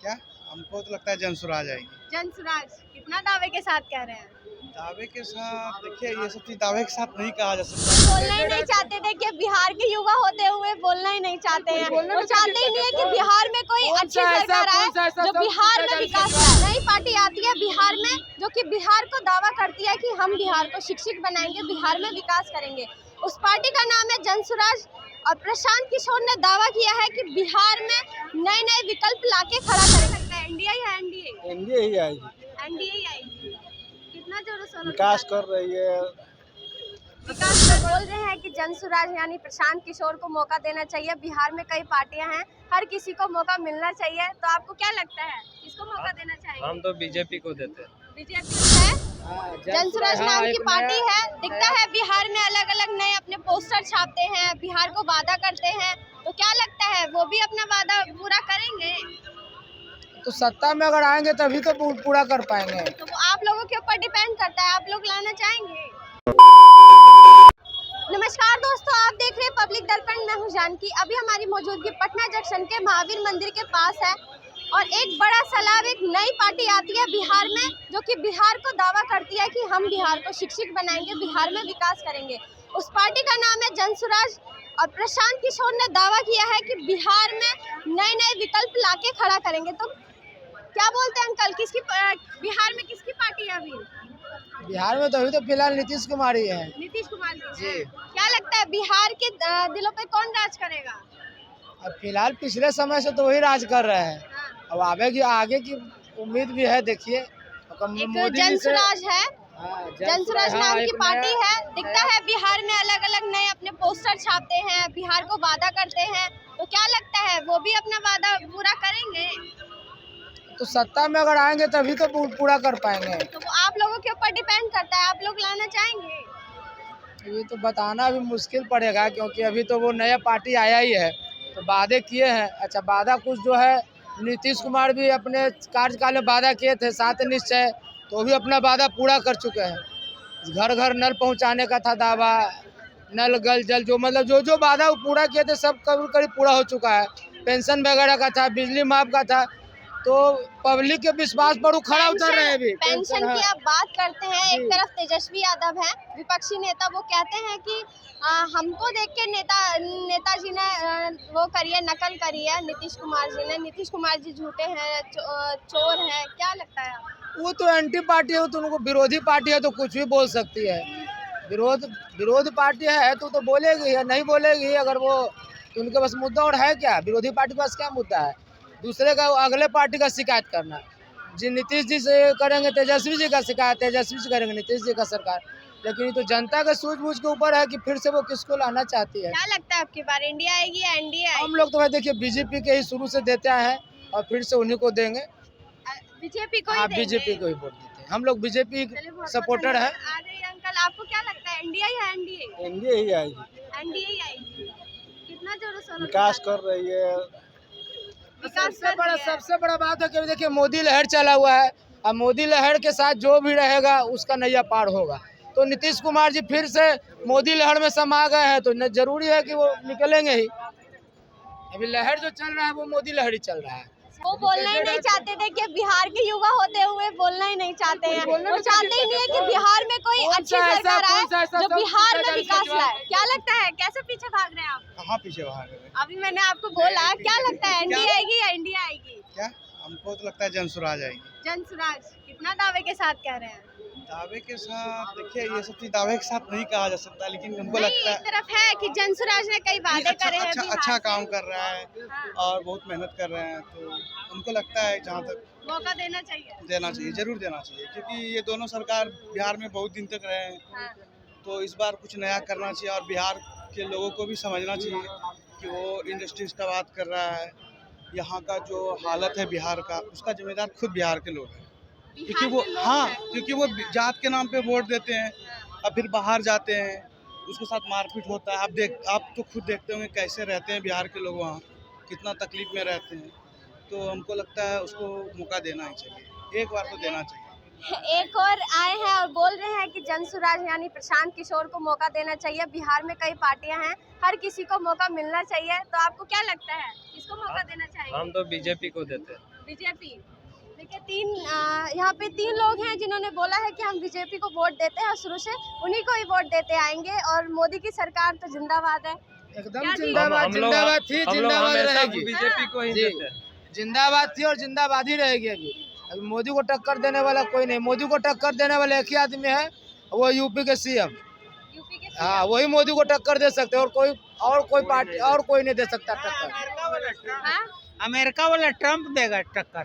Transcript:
क्या हमको तो लगता है जनसुराज आएगी। जनसुराज कितना दावे के साथ कह रहे हैं? दावे के साथ देखिए, ये सब चीज दावे के साथ नहीं कहा जा सकता। बोलना ही नहीं चाहते थे कि बिहार के युवा होते हुए बोलना ही नहीं चाहते हैं। वो चाहते ही नहीं है कि बिहार में कोई अच्छी सरकार आए जो बिहार में विकास करे। नई पार्टी आती है बिहार में जो कि बिहार को दावा करती है कि हम बिहार को शिक्षित बनाएंगे, बिहार में विकास करेंगे। उस पार्टी का नाम है जनसुराज और प्रशांत किशोर ने दावा किया है कि बिहार में नए नए विकल्प लाके खड़ा करेंगे। इंडिया या एनडीए? एनडीए ही आएगी। एनडीए ही आएगी। कितना जोरों शोरों विकास कर रही है। विकास में बोल रहे हैं कि जनसुराज यानी प्रशांत किशोर को मौका देना चाहिए। बिहार में कई पार्टियां हैं, हर किसी को मौका मिलना चाहिए। तो आपको क्या लगता है, किसको मौका देना चाहिए? हम तो बीजेपी को देते हैं। बीजेपी है, जनसुराज नाम की पार्टी है। दिखता है बिहार में अलग अलग नए अपने पोस्टर छापते हैं, बिहार को वादा करते हैं। तो क्या लगता है वो भी अपना वादा पूरा करेंगे? तो सत्ता में अगर आएंगे तभी तो पूरा कर पाएंगे। तो वो आप लोगों के ऊपर डिपेंड करता है, आप लोग लाना चाहेंगे? नमस्कार दोस्तों, आप देख रहे हैं पब्लिक दर्पण। मैं हूं जानकी। अभी हमारी मौजूदगी पटना जंक्शन के महावीर मंदिर के पास है और एक बड़ा सैलाब, एक नई पार्टी आती है बिहार में जो कि बिहार को दावा करती है कि हम बिहार को शिक्षित बनाएंगे, बिहार में विकास करेंगे। उस पार्टी का नाम है जनसुराज और प्रशांत किशोर ने दावा किया है कि बिहार में नए नए विकल्प लाके खड़ा करेंगे। तो क्या बोलते हैं अंकल, किसकी बिहार में किसकी पार्टी है अभी? बिहार में तो अभी तो फिलहाल नीतीश कुमार ही है। नीतीश कुमार जी। क्या लगता है बिहार के दिलों पे कौन राज करेगा? अब फिलहाल पिछले समय से तो वही राज कर रहे हैं। अब आगे की उम्मीद भी है। देखिए एक जनसुराज है, जनसुराज नाम की पार्टी है। दिखता है बिहार में अलग अलग नए अपने पोस्टर छापते हैं, बिहार को वादा करते हैं। तो क्या लगता है वो भी अपना वादा पूरा करेंगे? तो सत्ता में अगर आएंगे तभी तो पूरा कर पाएंगे। तो वो आप लोगों के ऊपर डिपेंड करता है, आप लोग लाना चाहेंगे? ये तो बताना भी मुश्किल पड़ेगा क्योंकि अभी तो वो नया पार्टी आया ही है, तो वादे किए हैं। अच्छा, वादा कुछ जो है नीतीश कुमार भी अपने कार्यकाल में वादा किए थे, 7 निश्चय, तो भी अपना वादा पूरा कर चुके हैं। घर घर नल पहुंचाने का था दावा, नल जल जो मतलब जो वादा वो पूरा किए थे सब करीब पूरा हो चुका है। पेंशन वगैरह का था, बिजली माफ का था, तो पब्लिक के विश्वास पर वो खड़ा उतर रहे हैं। अभी पेंशन की आप बात करते हैं, एक तरफ तेजस्वी यादव है विपक्षी नेता, वो कहते हैं कि हमको देख के नेताजी ने वो करिए, नकल करी है नीतीश कुमार जी ने। नीतीश कुमार जी झूठे हैं, चोर हैं। क्या लगता है? वो तो एंटी पार्टी है, तो उनको विरोधी पार्टी है तो कुछ भी बोल सकती है। विरोध पार्टी है तो बोलेगी या नहीं बोलेगी। अगर वो तो उनके पास मुद्दा और है क्या? विरोधी पार्टी के पास क्या मुद्दा है? दूसरे का अगले पार्टी का शिकायत करना। जी नीतीश जी से करेंगे, तेजस्वी जी का शिकायत तेजस्वी जी करेंगे, नीतीश जी का सरकार। लेकिन ये तो जनता के सूझबूझ के ऊपर है कि फिर से वो किसको लाना चाहती है। क्या लगता है आपकी बार इंडिया आएगी या एनडीए आएगी? हम लोग तो भाई देखिए बीजेपी के ही शुरू से देते हैं और फिर से उन्हीं को देंगे। बीजेपी को ही आप देंगे? बीजेपी को ही वोट देते हैं। हम लोग बीजेपी सपोर्टर है। अंकल आपको क्या लगता है, इंडिया या एनडीए? एनडीए ही आएगी। एनडीए ही आएगी। कितना जोरों शोरों विकास कर रही है। सबसे बड़ा बात है कि देखिए मोदी लहर चला हुआ है। अब मोदी लहर के साथ जो भी रहेगा उसका नैया पार होगा। तो नीतीश कुमार जी फिर से मोदी लहर में समा गए हैं तो जरूरी है कि वो निकलेंगे ही। अभी लहर जो चल रहा है वो मोदी लहर ही चल रहा है। वो बोलना ही नहीं चाहते थे कि बिहार के युवा होते हुए बोलना ही नहीं चाहते हैं। वो चाहते ही नहीं है कि बिहार में कोई अच्छी सरकार आए जो बिहार में विकास लाए। क्या लगता है, कैसे पीछे भाग रहे हैं आप? कहाँ पीछे भाग रहे हैं? अभी मैंने आपको बोला, क्या लगता है एनडीए आएगी या इंडिया आएगी? क्या हमको तो लगता है जनसुराज आएगी। जनसुराज कितना दावे के साथ कह रहे हैं? दावे के साथ देखिए, ये सब चीज दावे के साथ नहीं कहा जा सकता, लेकिन हमको लगता एक है तरफ है कि जनसुराज ने कई वादे करे हैं, अच्छा काम कर रहा है हाँ। और बहुत मेहनत कर रहे हैं। तो उनको लगता है जहाँ तक मौका देना चाहिए, जरूर देना चाहिए, क्योंकि ये दोनों सरकार बिहार में बहुत दिन तक रहे हैं। हाँ। तो इस बार कुछ नया करना चाहिए और बिहार के लोगों को भी समझना चाहिए कि वो इंडस्ट्रीज का बात कर रहा है। यहाँ का जो हालत है बिहार का, उसका जिम्मेदार खुद बिहार के लोग हैं। क्योंकि वो जात के नाम पे वोट देते हैं और फिर बाहर जाते हैं, उसके साथ मारपीट होता है। आप तो खुद देखते होंगे कैसे रहते हैं बिहार के लोग, वहाँ कितना तकलीफ में रहते हैं। तो हमको लगता है उसको मौका देना ही चाहिए, एक बार तो देना चाहिए। एक और आए हैं और बोल रहे हैं कि जनसुराज यानी प्रशांत किशोर को मौका देना चाहिए। बिहार में कई पार्टियां हैं, हर किसी को मौका मिलना चाहिए। तो आपको क्या लगता है, किसको मौका देना चाहिए? हम तो बीजेपी को देते हैं। बीजेपी। देखिए यहाँ पे 3 लोग हैं जिन्होंने बोला है कि हम बीजेपी को वोट देते हैं और शुरू से उन्हीं को ही वोट देते आएंगे और मोदी की सरकार तो जिंदाबाद है। एकदम क्या जी? जिंदाबाद, जिंदाबाद थी, जिंदाबाद रहेगी। बीजेपी को ही जी, देते हैं। जिंदाबाद थी और जिंदाबाद ही रहेगी। अभी मोदी को टक्कर देने वाला कोई नहीं। मोदी को टक्कर देने वाला एक ही आदमी है, वो यूपी के सीएम। यूपी के हाँ, वही मोदी को टक्कर दे सकते हैं और कोई पार्टी और कोई नहीं दे सकता टक्कर। हाँ? अमेरिका वाला ट्रम्प देगा टक्कर।